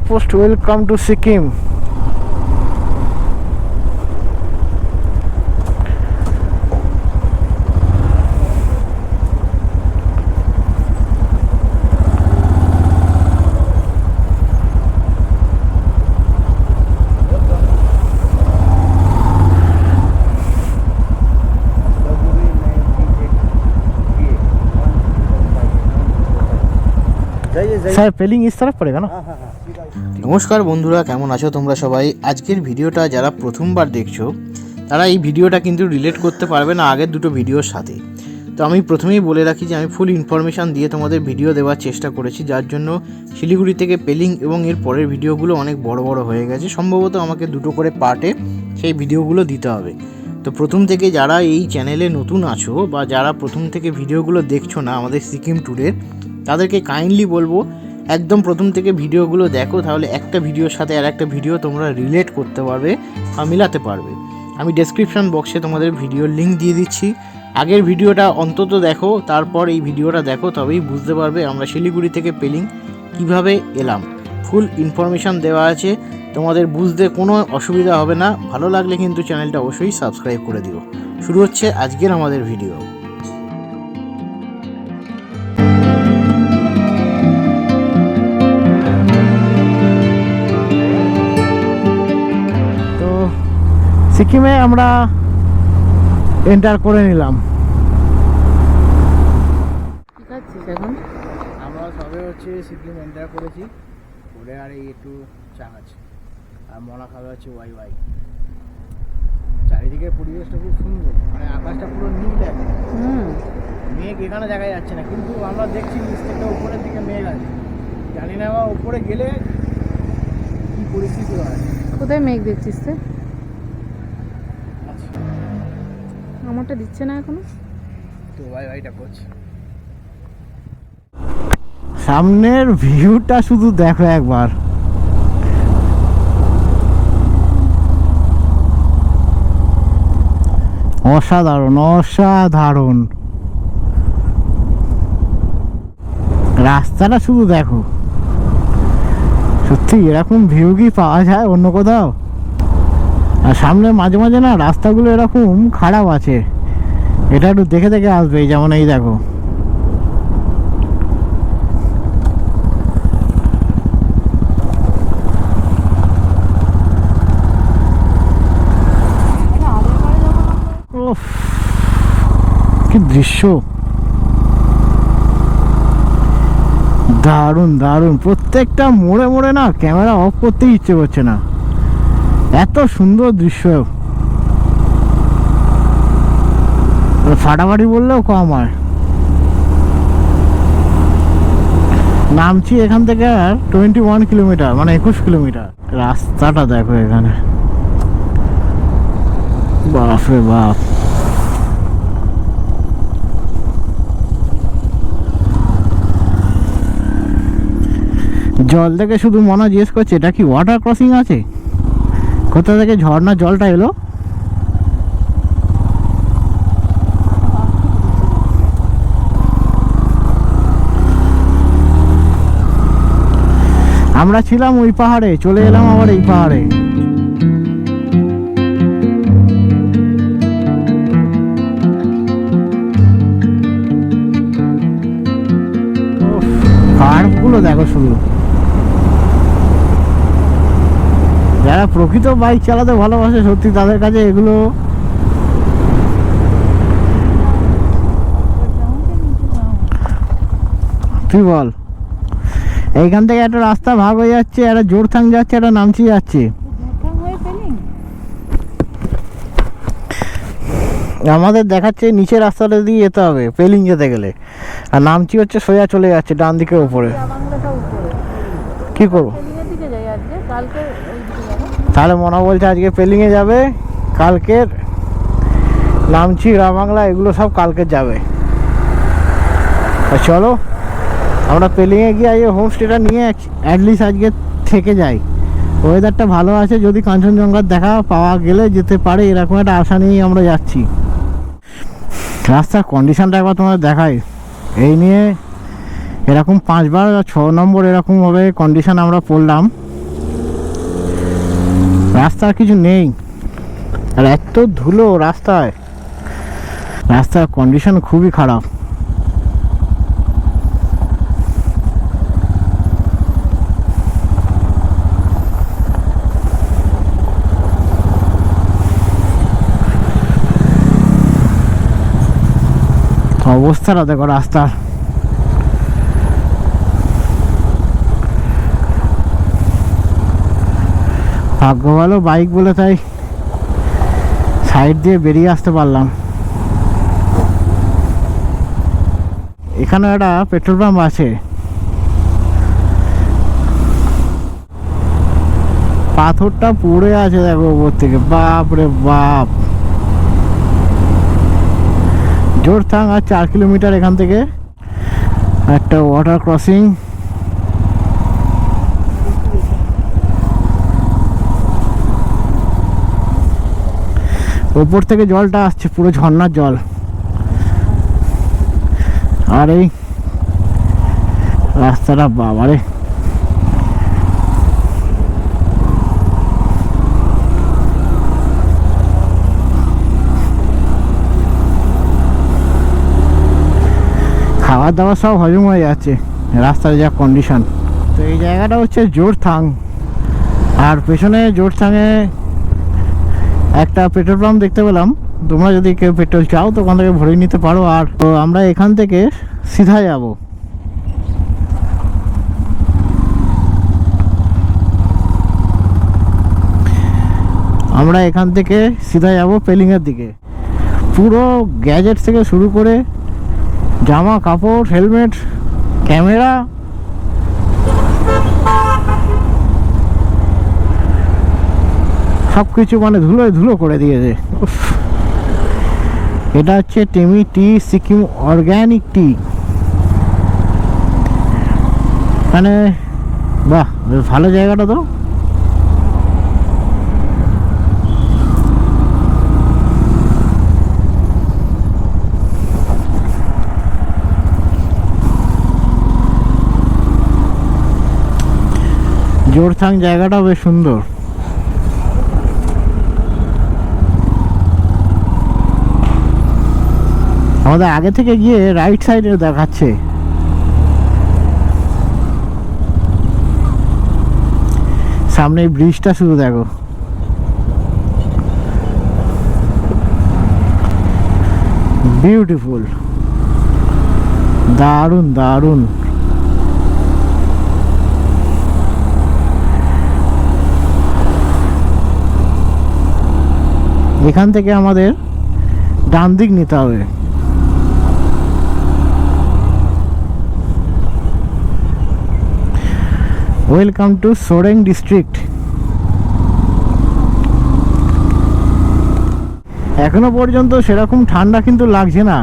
Checkpost, welcome to Sikkim. Sir Pelling ইস তরফ পড়েগা না। নমস্কার বন্ধুরা, কেমন আছো তোমরা সবাই? আজকের ভিডিওটা যারা প্রথমবার দেখছো তারা এই ভিডিওটা কিন্তু রিলেট করতে পারবে না আগের দুটো ভিডিওর সাথে। তো আমি প্রথমেই বলে রাখি যে আমি ফুল ইনফরমেশান দিয়ে তোমাদের ভিডিও দেওয়ার চেষ্টা করেছি, যার জন্য শিলিগুড়ি থেকে পেলিং এবং এর পরের ভিডিওগুলো অনেক বড় বড় হয়ে গেছে। সম্ভবত আমাকে দুটো করে পার্টে সেই ভিডিওগুলো দিতে হবে। তো প্রথম থেকে যারা এই চ্যানেলে নতুন আছো বা যারা প্রথম থেকে ভিডিওগুলো দেখছো না আমাদের সিকিম ট্যুরের, তাদেরকে কাইন্ডলি বলবো একদম প্রথম থেকে ভিডিওগুলো দেখো, তাহলে একটা ভিডিওর সাথে আর একটা ভিডিও তোমরা রিলেট করতে পারবে বা মিলাতে পারবে। আমি ডেসক্রিপশন বক্সে তোমাদের ভিডিওর লিঙ্ক দিয়ে দিচ্ছি। আগের ভিডিওটা অন্তত দেখো, তারপর এই ভিডিওটা দেখো, তবেই বুঝতে পারবে আমরা শিলিগুড়ি থেকে পেলিং কিভাবে এলাম। ফুল ইনফরমেশান দেওয়া আছে, তোমাদের বুঝতে কোনো অসুবিধা হবে না। ভালো লাগলে কিন্তু চ্যানেলটা অবশ্যই সাবস্ক্রাইব করে দিও। শুরু হচ্ছে আজকের আমাদের ভিডিও। সিকিমে আমরা এন্টার করে নিলাম। এখন আমরা সবে হচ্ছে সিকিম এন্টার করেছি, করে আর এই একটু চা আছে আর মনা খাবে হচ্ছে ওয়াই ওয়াই। চারিদিকে পরিবেশটা খুব সুন্দর, মানে আকাশটা পুরো নীল দেখে। মেঘ এখানে দেখা যাচ্ছে না, কিন্তু আমরা দেখছি নিচ থেকে উপরের দিকে মেঘ আছে। জানি না বা উপরে গেলে কি পরিস্থিতি হয়। কোথায় মেঘ দেখছিস তো? আমারটা দিচ্ছে না এখনো তো ওয়াই ওয়াইটা করছে। সামনের ভিউটা শুধু দেখো একবার, অসাধারণ অসাধারণ। রাস্তাটা শুধু দেখো, সত্যি এরকম ভিউ কি পাওয়া যায় অন্য কোথাও? আর সামনে মাঝে মাঝে না রাস্তাগুলো এরকম খারাপ আছে, এটা একটু দেখে দেখে আসবে। যেমন এই দেখো, কি দৃশ্য, দারুণ দারুণ। প্রত্যেকটা মোড়ে মোড়ে না ক্যামেরা অফ করতেই ইচ্ছে করছে না, এত সুন্দর দৃশ্য। ফাটাফাটি বললেও কম হয়। নামছি এখান থেকে আর 21 কিলোমিটার, মানে 21 কিলোমিটার। রাস্তাটা দেখো এখানে, বাপরে বাপ। জল থেকে শুধু মনে জিজ্ঞেস করছে এটা কি ওয়াটার ক্রসিং আছে, কোথা থেকে ঝর্ণার জলটা এলো। আমরা ছিলাম ওই পাহাড়ে, চলে এলাম আবার এই পাহাড়ে। কার্ভগুলো দেখো শুধু। যারা প্রকৃত বাইক চালাতে ভালোবাসে সত্যি তাদের কাছে এগুলো তুই বল। এইখান থেকে একটা রাস্তা ভাগ হয়ে যাচ্ছে, একটা জোরথাং যাচ্ছে, একটা নামচি যাচ্ছে। আমাদের দেখাচ্ছে নিচে রাস্তাটা দিয়ে যেতে হবে পেলিং যেতে গেলে, আর নামচি হচ্ছে সোজা চলে যাচ্ছে ডান দিকে উপরে। কি করবো তাহলে? মনে বলছে আজকে পেলিংয়ে যাবে, কালকের নামচি রাবাংলা এগুলো সব কালকে যাবে। চলো আমরা পেলিংয়ে গিয়ে এই হোমস্টেটা নিয়ে অ্যাটলিস্ট আজকে থেকে যাই। ওয়েদারটা ভালো আছে, যদি কাঞ্চনজঙ্ঘার দেখা পাওয়া গেলে যেতে পারে, এরকম একটা আশা নিয়েই আমরা যাচ্ছি। রাস্তার কন্ডিশনটা একবার তোমাদের দেখাই। এই নিয়ে এরকম 5 বার 6 নম্বর এরকমভাবে কন্ডিশন আমরা পড়লাম। রাস্তার কিছু নেই, আর এত ধুলো রাস্তায়, রাস্তার কন্ডিশন খুবই খারাপ। অবস্থাটা দেখো রাস্তার। ভাগ্য ভালো বাইক বলে তাই সাইড দিয়ে বেরিয়ে আসতে পারলাম। এখানে একটা পেট্রোল পাম্প আছে, পাথরটা পড়ে আছে দেখো উপর থেকে, বাপ রে বাপ। জোরথাং আর 4 কিলোমিটার এখান থেকে একটা ওয়াটার ক্রসিং। উপর থেকে জলটা আসছে, পুরো ঝর্ণার জল। আর এই রাস্তাটা বাবারে, খাওয়া দাওয়া সব হজম হয়ে যাচ্ছে রাস্তার যা কন্ডিশন। তো এই জায়গাটা হচ্ছে জোরথাং, আর পেছনে জোরথাংয়ে একটা পেট্রোল পাম্প দেখতে পেলাম। তোমরা যদি কেউ পেট্রোল চাও তো ওখান থেকে ভরে নিতে পারো। আর তো আমরা এখান থেকে সিধা যাব, আমরা এখান থেকে সিধা যাব পেলিংয়ের দিকে। পুরো গ্যাজেট থেকে শুরু করে জামা কাপড়, হেলমেট, ক্যামেরা, সব কিছু মানে ধুলোয় ধুলো করে দিয়েছে। এটা হচ্ছে টেমি টি, সিকিম অর্গ্যানিক টি। মানে বাহ, বেশ ভালো জায়গাটা তো। জোরথাং জায়গাটা বেশ সুন্দর। আমাদের আগে থেকে গিয়ে রাইট সাইডে দেখাচ্ছে। সামনে এই ব্রিজটা শুধু দেখো, বিউটিফুল, দারুণ দারুণ। এখান থেকে আমাদের ডান দিক নিতে হবে। Welcome to Soreng district. এখনো পর্যন্ত সেরকম ঠান্ডা কিন্তু লাগছে না।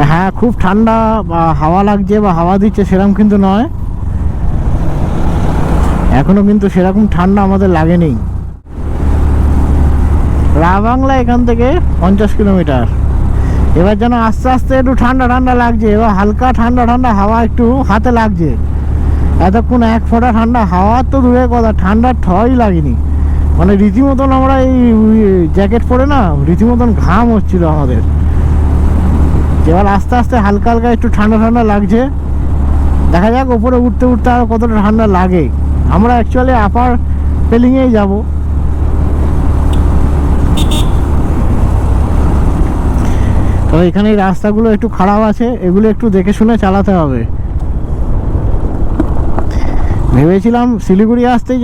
হ্যাঁ, খুব ঠান্ডা বা হাওয়া লাগছে বা হাওয়া দিচ্ছে সেরকম কিন্তু নয়, এখনো কিন্তু সেরকম ঠান্ডা আমাদের লাগেনি। রাবাংলা এখান থেকে 50 কিলোমিটার। এবার যেন আস্তে আস্তে একটু ঠান্ডা ঠান্ডা লাগছে, এবার হালকা ঠান্ডা ঠান্ডা হাওয়া একটু হাতে লাগছে। এতক্ষণ এক ফোঁটা ঠান্ডা হাওয়া তো দূরের কথা, ঠান্ডার ঠই লাগেনি। মানে রীতিমতন আমরা এই জ্যাকেট পরে না রীতিমতন ঘাম হচ্ছিল আমাদের। এবার আস্তে আস্তে হালকা হালকা একটু ঠান্ডা ঠান্ডা লাগছে। দেখা যাক ওপরে উঠতে উঠতে আর কতটা ঠান্ডা লাগে। আমরা অ্যাকচুয়ালি আপার পেলিংয়েই যাব। তো এখানে এই রাস্তাগুলো একটু খারাপ আছে, এগুলো একটু দেখে শুনে চালাতে হবে। ভেবেছিলাম শিলিগুড়ি আসতেই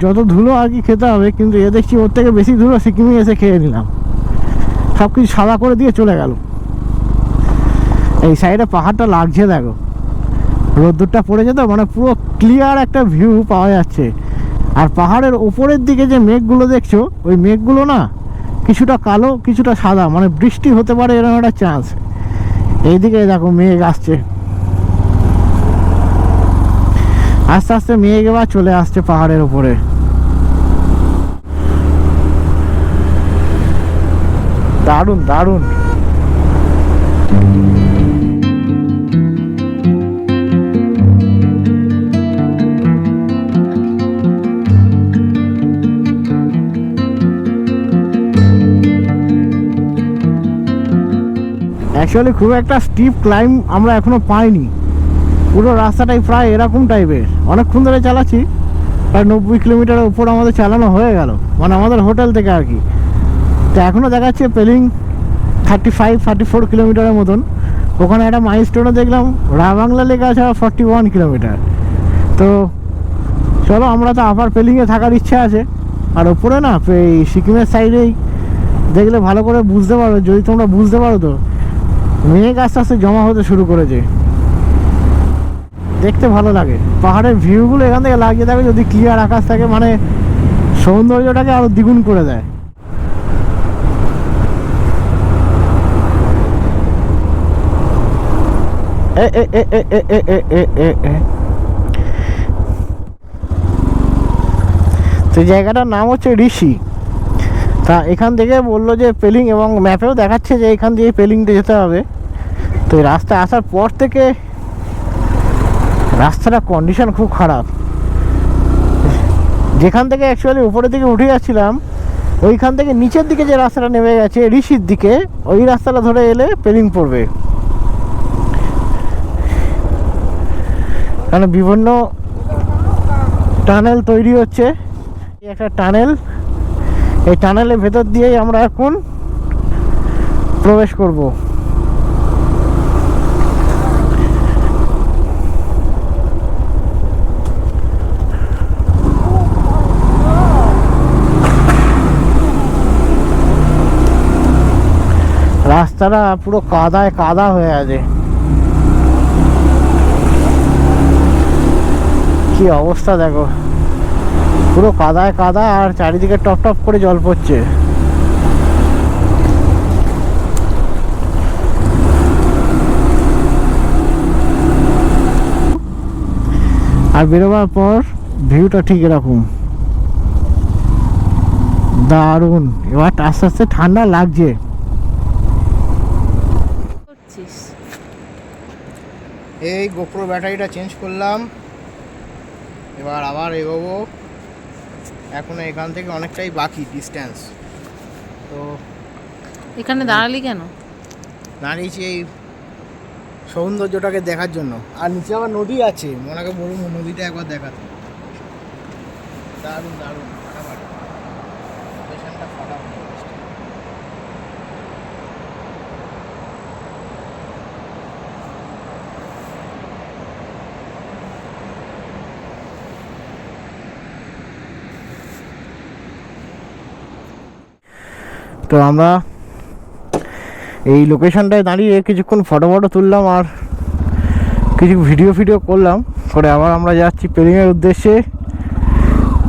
যত ধুলো আর কি খেতে হবে, কিন্তু এ দেখছি ওর থেকে বেশি ধুলো সিকিমে এসে খেয়ে নিলাম। সব কিছু সাদা করে দিয়ে চলে গেল। এই সাইডে পাহাড়টা লাগছে দেখো, রোদ্দুরটা পড়েছে তো, মানে পুরো ক্লিয়ার একটা ভিউ পাওয়া যাচ্ছে। আর পাহাড়ের ওপরের দিকে যে মেঘগুলো দেখছো, ওই মেঘগুলো না কিছুটা কালো কিছুটা সাদা, মানে বৃষ্টি হতে পারে এরকম একটা চান্স। এইদিকে দেখো মেঘ আসছে, আস্তে আস্তে মেঘ এবার চলে আসছে পাহাড়ের উপরে। দারুণ দারুণ। অ্যাকচুয়ালি খুব একটা স্টিপ ক্লাইম আমরা এখনো পাইনি, পুরো রাস্তাটাই প্রায় এরকম টাইপের। অনেকক্ষণ ধরে চালাচ্ছি, প্রায় 90 কিলোমিটারের উপর আমাদের চালানো হয়ে গেল, মানে আমাদের হোটেল থেকে আর কি। তো এখনও দেখাচ্ছে পেলিং 35-34 কিলোমিটারের মতন। ওখানে একটা মাইলস্টোনে দেখলাম রাবাংলা লেখা আছে 41 কিলোমিটার। তো চলো, আমরা তো আপার পেলিংয়ে থাকার ইচ্ছা আছে। আর ওপরে না এই সিকিমের সাইডেই দেখলে ভালো করে বুঝতে পারো, যদি তোমরা বুঝতে পারো তো মেঘ আস্তে আস্তে জমা হতে শুরু করেছে, দেখতে ভালো লাগে। পাহাড়ের ভিউগুলো এখান থেকে লাগিয়ে থাকে, যদি ক্লিয়ার আকাশ থাকে মানে সৌন্দর্যটাকে আরো দ্বিগুণ করে দেয়। তো জায়গাটার নাম হচ্ছে ঋষি। তা এখান থেকে বললো যে পেলিং, এবং ম্যাপেও দেখাচ্ছে যে এখান দিয়ে পেলিংতে যেতে হবে। তো এই রাস্তায় আসার পর থেকে রাস্তাটা কন্ডিশন খুব খারাপ। যেখান থেকে অ্যাকচুয়ালি উপরের দিকে উঠে যাচ্ছিলাম, ওইখান থেকে নিচের দিকে যে রাস্তাটা নেমে গেছে ঋষির দিকে, ওই রাস্তাটা ধরে এলে পেলিং পড়বে। কারণ বিভিন্ন টানেল তৈরি হচ্ছে, একটা টানেল, এই টানেলের ভেতর দিয়েই আমরা এখন প্রবেশ করব। রাস্তাটা পুরো কাদায় কাদা হয়ে আছে, কি অবস্থা দেখো, পুরো কাদায় কাদা, আর চারিদিকে টপ টপ করে জল পড়ছে। আর বেরোবার পর ভিউটা ঠিক এরকম দারুণ। এবার আস্তে আস্তে ঠান্ডা লাগছে। এই গোপ্রো ব্যাটারিটা চেঞ্জ করলাম, এবার আবার এগোবো। এখনো এখান থেকে অনেকটাই বাকি ডিস্টেন্স। তো এখানে দাঁড়ালি কেন? দাঁড়িয়েছি এই সৌন্দর্যটাকে দেখার জন্য। আর নিচে আবার নদী আছে, মনাকে বলুন নদীটা একবার দেখাতে। দারুণ দারুণ, ফাটাফাটি লোকেশনটা, ফাটাফাটি। তো আমরা এই লোকেশনটায় দাঁড়িয়ে কিছুক্ষণ ফটো তুললাম আর কিছু ভিডিও করলাম, করে আবার আমরা যাচ্ছি পেলিংয়ের উদ্দেশ্যে।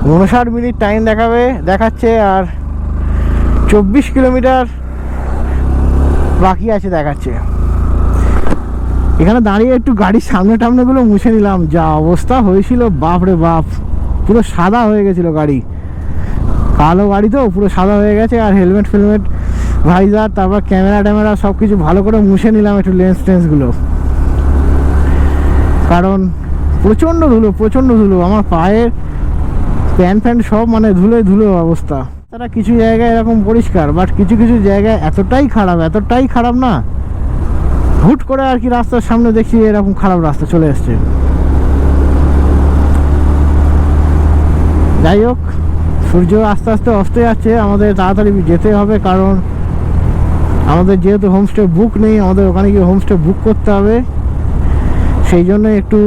59 মিনিট টাইম দেখাচ্ছে, আর 24 কিলোমিটার বাকি আছে দেখাচ্ছে। এখানে দাঁড়িয়ে একটু গাড়ির সামনেগুলো মুছে নিলাম, যা অবস্থা হয়েছিল বাপ রে বাপ, পুরো সাদা হয়ে গেছিলো গাড়ি। কালো গাড়ি তো পুরো সাদা হয়ে গেছে। আর হেলমেট ভাইজার, তারপর ক্যামেরা সব কিছু ভালো করে মুছে নিলাম, একটু লেন্সগুলো, কারণ প্রচণ্ড ধুলো। আমার পায়ের প্যান্ট সব মানে ধুলো অবস্থা। তারা কিছু জায়গায় এরকম পরিষ্কার, বাট কিছু জায়গায় এতটাই খারাপ না, হুট করে আর কি রাস্তার সামনে দেখছি এরকম খারাপ রাস্তা চলে এসছে। যাই হোক, সূর্য আস্তে আস্তে অস্ত যাচ্ছে, আমাদের তাড়াতাড়ি যেতে হবে, কারণ আমাদের যেহেতু হোমস্টে বুক নেই, আমাদের ওখানে গিয়ে হোমস্টে বুক করতে হবে। সেই জন্য একটু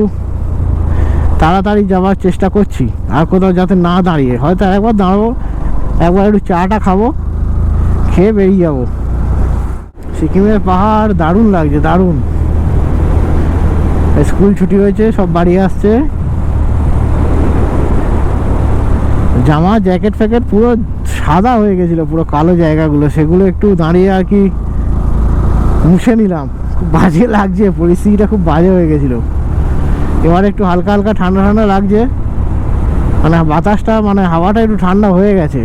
তাড়াতাড়ি যাওয়ার চেষ্টা করছি, আর কোথাও যাতে না দাঁড়িয়ে, হয়তো একবার দাঁড়াবো, একবার একটু চাটা খাবো, খেয়ে বেরিয়ে যাবো। সিকিমের পাহাড় দারুণ লাগছে, দারুণ। স্কুল ছুটি হয়েছে, সব বাড়ি আসছে। জামা জ্যাকেট ফ্যাকেট পুরো সাদা হয়ে গেছিলো, পুরো কালো জায়গাগুলো, সেগুলো একটু দাঁড়িয়ে আর কি মুছে নিলাম। খুব বাজে লাগছে, পরিস্থিতিটা খুব বাজে হয়ে গেছিলো। এবার একটু হালকা ঠান্ডা লাগছে, মানে বাতাসটা, মানে হাওয়াটা একটু ঠান্ডা হয়ে গেছে।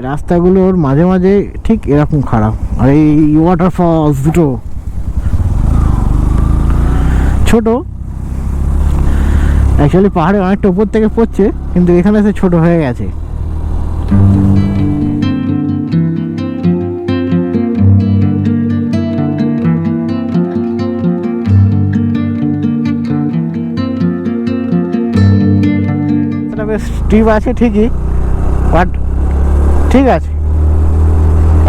রাস্তাগুলোর মাঝে ঠিক এরকম খারাপ। আর এই ওয়াটারফলস দুটো ছোট, অ্যাকচুয়ালি পাহাড়ে অনেকটা উপর থেকে পড়ছে, কিন্তু এখানে এসে ছোট হয়ে গেছে। স্টিপ আছে ঠিকই, বাট ঠিক আছে।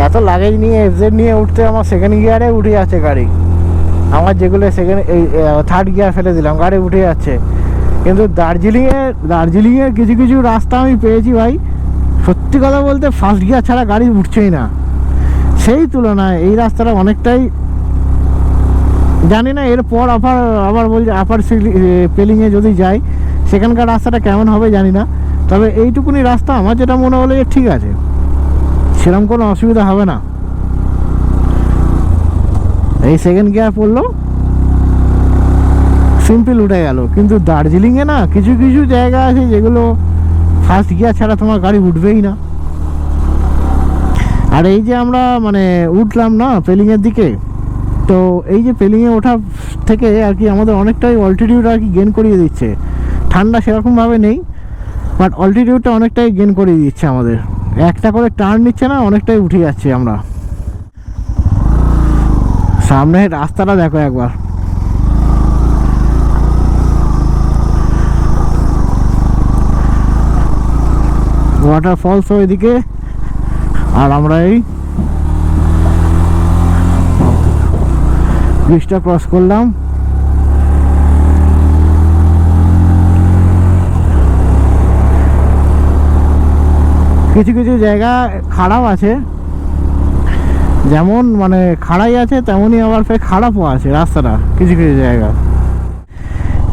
এত লাগেজ নিয়ে এফজেড নিয়ে উঠতে আমার সেকেন্ড গিয়ারে উঠে যাচ্ছে গাড়ি। আমার যেগুলো থার্ড গিয়ার ফেলে দিলাম গাড়ি উঠে যাচ্ছে। কিন্তু দার্জিলিংয়ের কিছু কিছু রাস্তা আমি পেয়েছি ভাই, সত্যি কথা বলতে ফার্স্ট গিয়ার ছাড়া গাড়ি উঠছেই না। সেই তুলনায় এই রাস্তাটা অনেকটাই, জানি না এরপর আবার বলছি আপার পেলিংয়ে যদি যাই সেখানকার রাস্তাটা কেমন হবে জানি না, তবে এইটুকুনি রাস্তা আমার যেটা মনে হলো যে ঠিক আছে, সেরকম কোনো অসুবিধা হবে না। এই সেকেন্ড গিয়ার পড়লো, সিম্পল উঠে গেল। কিন্তু দার্জিলিংয়ে না কিছু কিছু জায়গা আছে যেগুলো ফার্স্ট গিয়ার ছাড়া তোমার গাড়ি উঠবেই না। আর এই যে আমরা মানে উঠলাম না পেলিংয়ের দিকে, তো এই যে পেলিংয়ে ওঠা থেকে আর কি আমাদের অনেকটাই অল্টিটিউড আর কি গেন করিয়ে দিচ্ছে। ঠান্ডা সেরকমভাবে নেই, বাট অল্টিটিউডটা অনেকটাই গেন করিয়ে দিচ্ছে আমাদের। একটা করে টার্ন নিচ্ছে না, অনেকটাই উঠে যাচ্ছে আমরা। সামনে রাস্তাটা দেখো একবার, ওয়াটারফলস ওইদিকে, আর আমরা এই ব্রিজটা ক্রস করলাম। কিছু কিছু জায়গা খারাপ আছে, যেমন মানে খাড়াই আছে তেমনই আবার ফের খারাপও আছে রাস্তাটা কিছু কিছু জায়গা।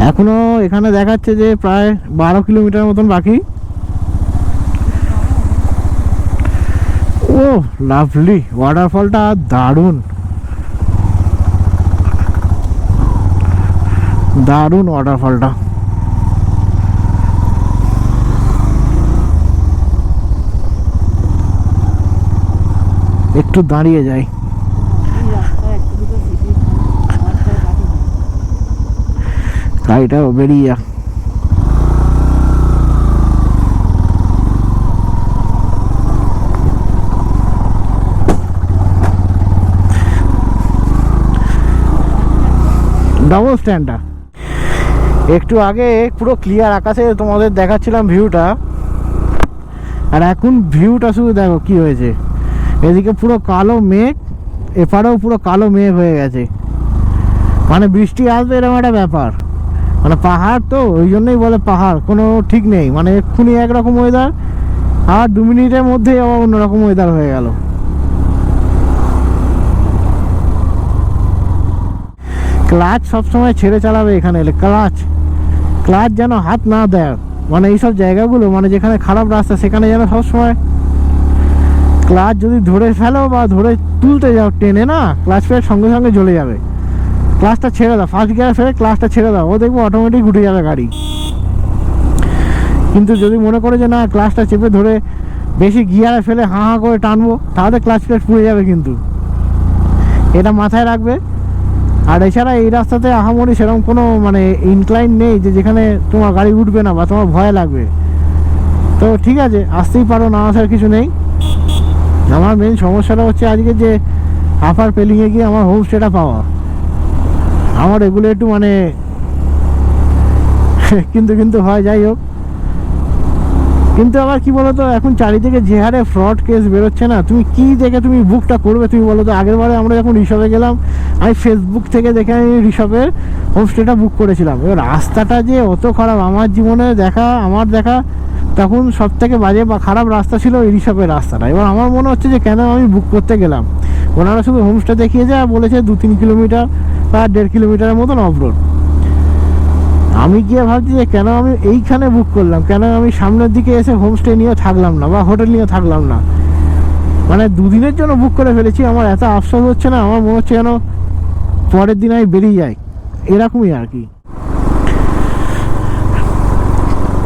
এখনো এখানে দেখাচ্ছে যে প্রায় 12 কিলোমিটার মতন বাকি। ও লাভলি, ওয়াটারফলটা দারুণ দারুণ ওয়াটারফলটা। একটু দাঁড়িয়ে যাই, গাড়িটাও বেরিয়ে যাক। ডাবল স্ট্যান্ডটা একটু আগে পুরো ক্লিয়ার আকাশে তোমাদের দেখাচ্ছিলাম ভিউটা, আর এখন ভিউটা শুধু দেখো কি হয়েছে। এদিকে পুরো কালো মেঘ, এপারেও পুরো কালো মেঘ হয়ে গেছে, মানে বৃষ্টি আসবে এরকম একটা ব্যাপার। মানে পাহাড় তো ওই জন্যই বলে পাহাড়, কোনো ঠিক নেই। মানে এক্ষুনি একরকম ওয়েদার, আর 2 মিনিটের মধ্যেই আবার অন্যরকম ওয়েদার হয়ে গেল। ক্লাচ সবসময় ছেড়ে চালাবে এখানে এলে, ক্লাচ যেন হাত না দেয়। মানে এইসব জায়গাগুলো মানে যেখানে খারাপ রাস্তা সেখানে যেন সবসময় ক্লাচ যদি ধরে ফেলো বা ধরে তুলতে যাও টেনে না, ক্লাচ ফের সঙ্গে সঙ্গে জ্বলে যাবে। ক্লাচটা ছেড়ে দাও, ফার্স্ট গিয়ার ফেরে ক্লাচটা ছেড়ে দাও, ও দেখবো অটোমেটিক উঠে যাবে গাড়ি। কিন্তু যদি মনে করে যে না ক্লাচটা চেপে ধরে বেশি গিয়ারে ফেলে হাঁ করে টানবো, তাহলে ক্লাচ প্লেট পুড়ে যাবে। কিন্তু এটা মাথায় রাখবে। আর এছাড়া এই রাস্তাতে আহামরি সেরকম কোনো মানে ইনক্লাইন নেই যে যেখানে তোমার গাড়ি উঠবে না বা তোমার ভয় লাগবে। তো ঠিক আছে, আসতেই পারো, না আসার কিছু নেই। আমার মেন সমস্যাটা হচ্ছে আজকে যে আপার পেলিংয়ে গিয়ে আমার হোমস্টেটা পাওয়া। আমার এগুলো একটু মানে কিন্তু হয়, যাই হোক। কিন্তু আবার কি বলতো, এখন চারিদিকে যে হারে ফ্রড কেস বেরোচ্ছে না, তুমি কি দেখে তুমি বুকটা করবে তুমি বলো তো। আগের বারে আমরা যখন রিসর্টে গেলাম, আমি ফেসবুক থেকে দেখে আমি রিসর্টের হোমস্টেটা বুক করেছিলাম। এবার রাস্তাটা যে অত খারাপ, আমার জীবনে আমার দেখা তখন সব থেকে বাজে বা খারাপ রাস্তা ছিল এই রিসর্টের রাস্তাটা। এবার আমার মনে হচ্ছে যে কেন আমি বুক করতে গেলাম। ওনারা শুধু হোমস্টে দেখিয়েছে আর বলেছে 2-3 কিলোমিটার বা 1.5 কিলোমিটারের মতন অফরোড। আমি গিয়ে ভাবছি যে কেন আমি এইখানে বুক করলাম, কেন আমি সামনের দিকে এসে হোমস্টে নিয়ে থাকলাম না বা হোটেল নিয়ে থাকলাম না। মানে 2 দিনের জন্য বুক করে ফেলেছি। আমার এত আফসোস হচ্ছে না, আমার মনে হচ্ছে যেন পরের দিন আমি বেরিয়ে যাই, এরকমই আর কি।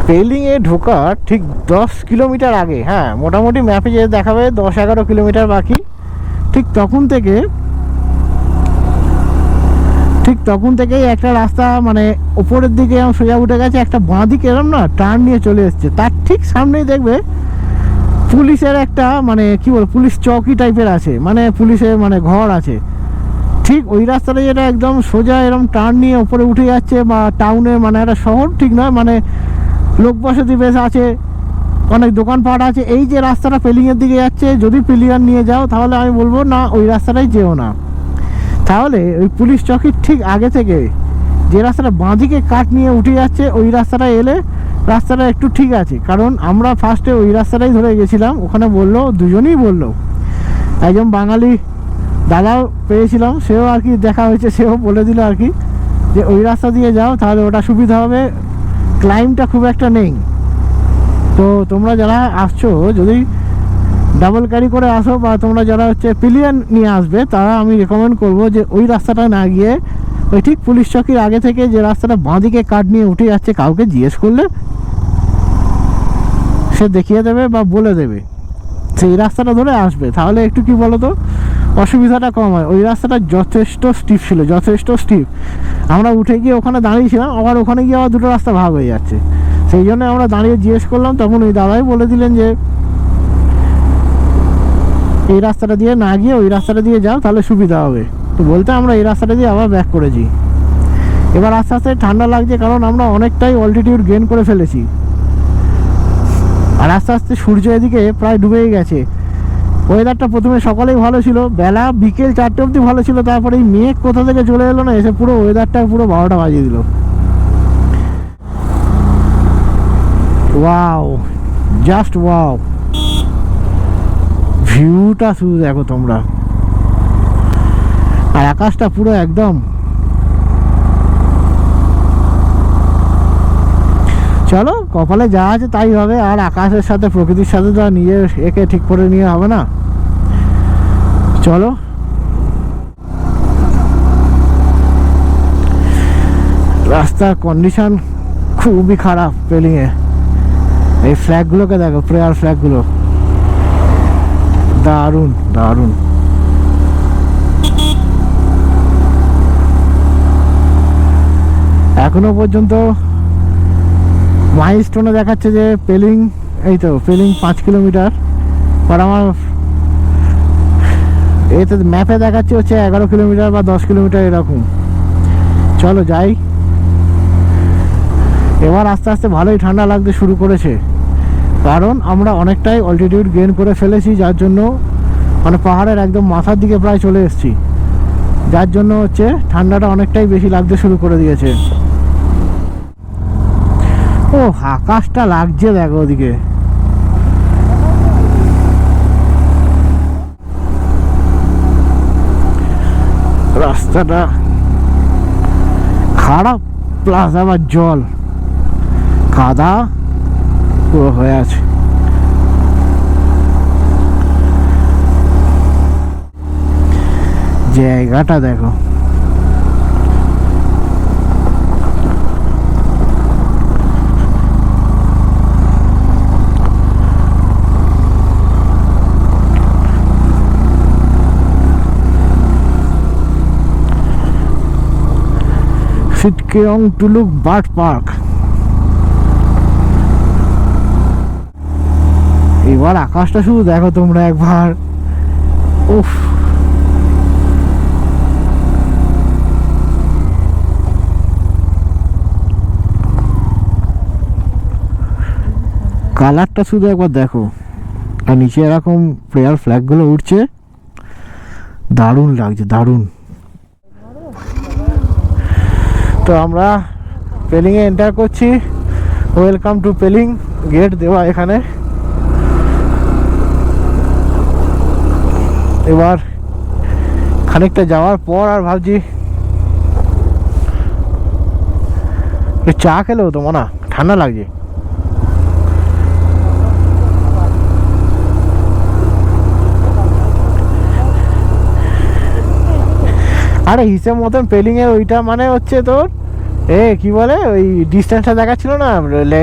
পেলিংয়ে ঢোকার ঠিক 10 কিলোমিটার আগে, হ্যাঁ মোটামুটি ম্যাপে যে দেখাবে 10-11 কিলোমিটার বাকি, ঠিক তখন থেকেই একটা রাস্তা মানে উপরের দিকে সোজা উঠে গেছে, একটা বাঁ দিকে এরম না টার্ন নিয়ে চলে এসছে। তার ঠিক সামনেই দেখবে পুলিশের একটা মানে কি বল পুলিশ চৌকি টাইপের আছে, মানে পুলিশের মানে ঘর আছে। ঠিক ওই রাস্তাটা যেটা একদম সোজা এরম টার্ন নিয়ে উপরে উঠে যাচ্ছে, বা টাউনের মানে একটা শহর ঠিক নয়, মানে লোক বসতি বেশ আছে, অনেক দোকানপাট আছে। এই যে রাস্তাটা পেলিংয়ের দিকে যাচ্ছে, যদি প্লেয়ার নিয়ে যাও তাহলে আমি বলবো না ওই রাস্তাটাই যেও না। তাহলে ওই পুলিশ চকির ঠিক আগে থেকে যে রাস্তাটা বাঁদিকে কাট নিয়ে উঠে যাচ্ছে, ওই রাস্তাটা এলে রাস্তাটা একটু ঠিক আছে। কারণ আমরা ফার্স্টে ওই রাস্তাটাই ধরে গেছিলাম, ওখানে বললো, দুজনেই বললো, একজন বাঙালি দাদাও পেয়েছিলাম, সেও আর কি দেখা হয়েছে, সেও বলে দিল আর কি যে ওই রাস্তা দিয়ে যাও, তাহলে ওটা সুবিধা হবে, ক্লাইমটা খুব একটা নেই। তো তোমরা যারা আসছো, যদি ডাবল ক্যারি করে আসো বা তোমরা যারা হচ্ছে প্লেয়ার নিয়ে আসবে, তারা আমি রেকমেন্ড করবো যে ওই রাস্তাটা না গিয়ে ওই ঠিক পুলিশ চকির আগে থেকে যে রাস্তাটা বাঁদিকে কাট নিয়ে উঠে যাচ্ছে, কাউকে জিজ্ঞেস করলে সে দেখিয়ে দেবে বা বলে দেবে, সেই রাস্তাটা ধরে আসবে। তাহলে একটু কি বলতো, অসুবিধাটা কম হয়। ওই রাস্তাটা যথেষ্ট স্টিপ ছিল, যথেষ্ট স্টিপ। আমরা উঠে গিয়ে ওখানে দাঁড়িয়েছিলাম, আবার ওখানে গিয়ে আবার দুটো রাস্তা ভাগ হয়ে যাচ্ছে। সেই জন্য আমরা দাঁড়িয়ে জিজ্ঞেস করলাম, তখন ওই দাদাই বলে দিলেন যে এই রাস্তাটা দিয়ে না গিয়ে ওই রাস্তাটা দিয়ে যাও, তাহলে সুবিধা হবে। তো বলতে আমরা এই রাস্তাটা দিয়ে আবার ব্যাক করেছি। এবার আস্তে আস্তে ঠান্ডা লাগছে, কারণ আমরা অনেকটাই অল্টিটিউড গেইন করে ফেলেছি, আর আস্তে আস্তে সূর্য এদিকে প্রায় ডুবেই গেছে। ওয়েদারটা প্রথমে সকালেই ভালো ছিল, বেলা বিকেল 4টে অবধি ভালো ছিল, তারপরে এই মেঘ কোথা থেকে চলে এলো না, এসে পুরো ওয়েদারটা পুরো 12টা বাজিয়ে দিল। ওয়াও, জাস্ট ওয়াও, ভিউটা শুধু দেখো তোমরা, আর আকাশটা পুরো একদম। চলো, কপালে যা আছে তাই হবে, আর আকাশের সাথে প্রকৃতির সাথে তো নিজের একে ঠিক করে নিয়ে হবে না। চলো, রাস্তার কন্ডিশন খুবই খারাপ পেলিংয়ে। এই ফ্ল্যাগগুলোকে দেখো, প্রেয়ার ফ্ল্যাগগুলো, দারুণ দারুণ। এখনো পর্যন্ত মাইলস্টোনে দেখাচ্ছে যে পেলিং, এই তো পেলিং 5 কিলোমিটার, আর আমার এতে ম্যাপে দেখাচ্ছে হচ্ছে 11 কিলোমিটার বা 10 কিলোমিটার এরকম। চলো যাই। এবার আস্তে আস্তে ভালোই ঠান্ডা লাগতে শুরু করেছে, কারণ আমরা অনেকটাই অল্টিটিউড গেইন করে ফেলেছি, যার জন্য মানে পাহাড়ের একদম মাথার দিকে প্রায় চলে এসেছি, যার জন্য হচ্ছে ঠান্ডাটা অনেকটাই বেশি লাগতে শুরু করে দিয়েছে। ও আকাশটা লাগছে দেখো ওদিকে, রাস্তাটা খারাপ, প্লাস আবার জল, কাদা পুরো হয়ে আছে। জায়গাটা দেখো, সিটকেয়ং টুলুক বার্ড পার্ক। এবার আকাশটা শুধু দেখো তোমরা একবার, উফ, কালারটা শুধু একবার দেখো, আর নিচে এরকম প্রেয়ার ফ্ল্যাগগুলো উঠছে, দারুণ লাগছে, দারুণ। তো আমরা পেলিংয়ে এন্টার করছি, ওয়েলকাম টু পেলিং, গেট দেওয়া এখানে। এবার খানিকটা যাওয়ার পর আর ভাবছি চা খেলেও তো মনে ঠান্ডা লাগছে। আরে হিসেব মতন পেলিংয়ের ওইটা মানে হচ্ছে তোর কি বলে, ওই ডিস্টেন্সটা দেখাচ্ছিল না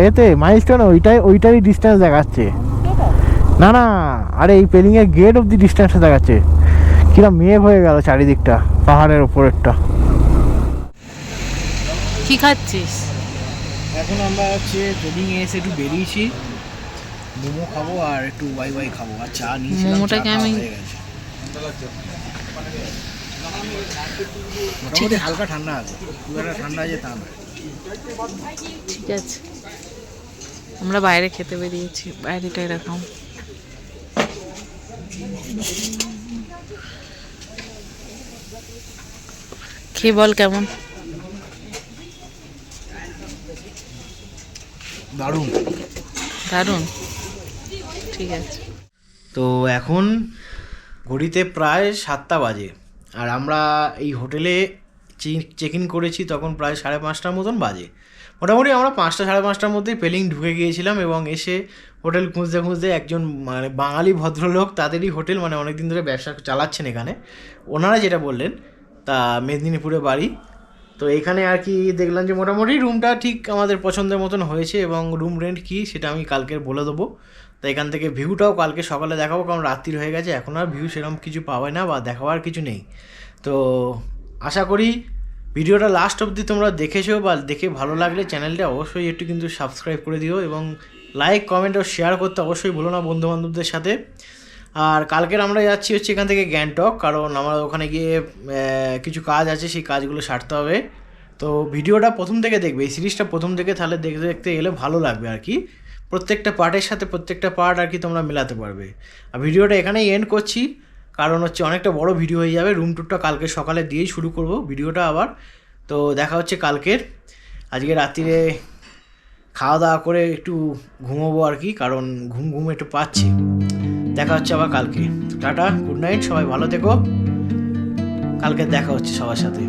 এতে মাইলস্টোনে, ওইটারই ডিস্টেন্স দেখাচ্ছে। না না, আরে এই পেলিংয়ের গেট অব্দি ডিস্টেন্সটা দেখাচ্ছে। কিরম মেঘ হয়ে গেল চারিদিকটা, পাহাড়ের ওপরেরটা। কি খাচ্ছিস? এখন আমরা হচ্ছে পেলিংয়ে এসে একটু বেরিয়েছি, মোমো খাবো আর একটু ওয়াই ওয়াই খাবো, আর চা নিয়েছিলাম, মোমোটাকে আমি মোটামুটি হালকা ঠান্ডা আছে, খুব একটা ঠান্ডা আছে তা না। ঠিক আছে। আমরা বাইরে খেতে বেরিয়েছি, বাইরেটা এরকম। খেয়ে বল কেমন। দারুণ। দারুণ, ঠিক আছে। তো এখন ঘড়িতে প্রায় 7টা বাজে, আর আমরা এই হোটেলে চেক ইন করেছি তখন প্রায় 5:30টার মতন বাজে। মোটামুটি আমরা 5টা 5:30টার মধ্যেই পেলিং ঢুকে গিয়েছিলাম, এবং এসে হোটেল খুঁজতে খুঁজতে একজন মানে বাঙালি ভদ্রলোক, তাদেরই হোটেল, মানে অনেক দিন ধরে ব্যবসা চালাচ্ছেন এখানে, ওনারা যেটা বললেন তা মেদিনীপুরে বাড়ি। তো এখানে আর কি দেখলাম যে মোটামুটি রুমটা ঠিক আমাদের পছন্দের মতন হয়েছে, এবং রুম রেন্ট কী সেটা আমি কালকে বলে দেবো। তো এখান থেকে ভিউটাও কালকে সকালে দেখাবো, কারণ রাত্রির হয়ে গেছে, এখন আর ভিউ সেরকম কিছু পাবে না বা দেখাবার কিছু নেই। তো আশা করি ভিডিওটা লাস্ট অবধি তোমরা দেখেছো, বা দেখে ভালো লাগলে চ্যানেলটা অবশ্যই একটু কিন্তু সাবস্ক্রাইব করে দিও, এবং লাইক কমেন্ট ও শেয়ার করতে অবশ্যই ভুলো না বন্ধুবান্ধবদের সাথে। আর কালকের আমরা যাচ্ছি হচ্ছে এখান থেকে গ্যাংটক, কারণ আমার ওখানে গিয়ে কিছু কাজ আছে, সেই কাজগুলো সারতে হবে। তো ভিডিওটা প্রথম থেকে দেখবে, এই সিরিজটা প্রথম থেকে, তাহলে দেখতে দেখতে এলে ভালো লাগবে আর কি। প্রত্যেকটা পার্টের সাথে প্রত্যেকটা পার্ট আর কি তোমরা মেলাতে পারবে। আর ভিডিওটা এখানেই এন্ড করছি, কারণ হচ্ছে অনেকটা বড় ভিডিও হয়ে যাবে। রুম টুরটা কালকে সকালে দিয়েই শুরু করব ভিডিওটা আবার। তো দেখা হচ্ছে কালকের। আজকে রাত্রিরে খাওয়া দাওয়া করে একটু ঘুমোবো আর কি, কারণ ঘুম একটু পাচ্ছি। দেখা হচ্ছে আবার কালকে। টাটা, গুড নাইট, সবাই ভালো থেকো। কালকে দেখা হচ্ছে সবার সাথে।